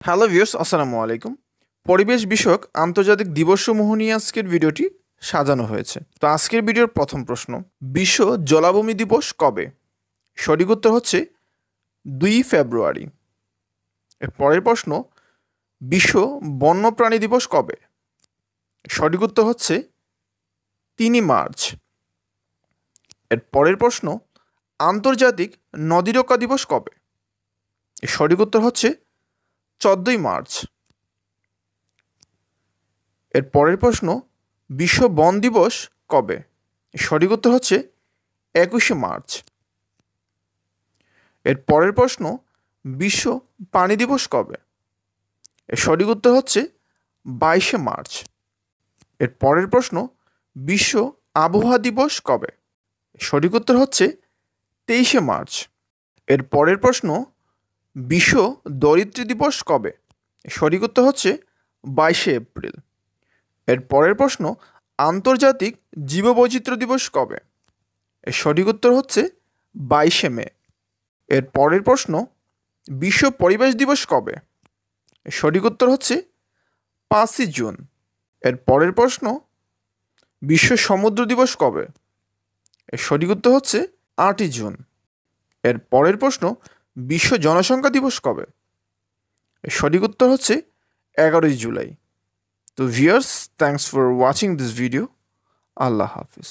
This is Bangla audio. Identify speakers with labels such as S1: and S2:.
S1: হ্যালো ভিউয়ার্স, আসসালামু আলাইকুম। পরিবেশ বিষয়ক আন্তর্জাতিক দিবসসমূহ নিয়ে আজকের ভিডিওটি সাজানো হয়েছে। তো আজকের ভিডিওর প্রথম প্রশ্ন, বিশ্ব জলাভূমি দিবস কবে? সঠিক উত্তর হচ্ছে 2 ফেব্রুয়ারি। এর পরের প্রশ্ন, বিশ্ব বন্যপ্রাণী দিবস কবে? সঠিক উত্তর হচ্ছে 3 মার্চ। এর পরের প্রশ্ন, আন্তর্জাতিক নদী রক্ষা দিবস কবে? সঠিক উত্তর হচ্ছে 14 মার্চ। এর পরের প্রশ্ন, বিশ্ব বন দিবস কবে? সঠিক উত্তর হচ্ছে 21 মার্চ। এর পরের প্রশ্ন, বিশ্ব পানি দিবস কবে? এর সঠিক উত্তর হচ্ছে 22 মার্চ। এর পরের প্রশ্ন, বিশ্ব আবহাওয়া দিবস কবে? সঠিক উত্তর হচ্ছে 23 মার্চ। এর পরের প্রশ্ন, বিশ্ব দরিদ্রী দিবস কবে? সঠিক উত্তর হচ্ছে 22 এপ্রিল। এর পরের প্রশ্ন, আন্তর্জাতিক জীববৈচিত্র্য দিবস কবে? এর সঠিক উত্তর হচ্ছে 22 মে। এর পরের প্রশ্ন, বিশ্ব পরিবেশ দিবস কবে? এর সঠিক উত্তর হচ্ছে 5ই জুন। এর পরের প্রশ্ন, বিশ্ব সমুদ্র দিবস কবে? এর সঠিক উত্তর হচ্ছে 8ই জুন। এর পরের প্রশ্ন, বিশ্ব জনসংখ্যা দিবস কবে? এর সঠিক উত্তর হচ্ছে 11ই জুলাই। তো viewers, thanks for watching this video. Allah Hafiz.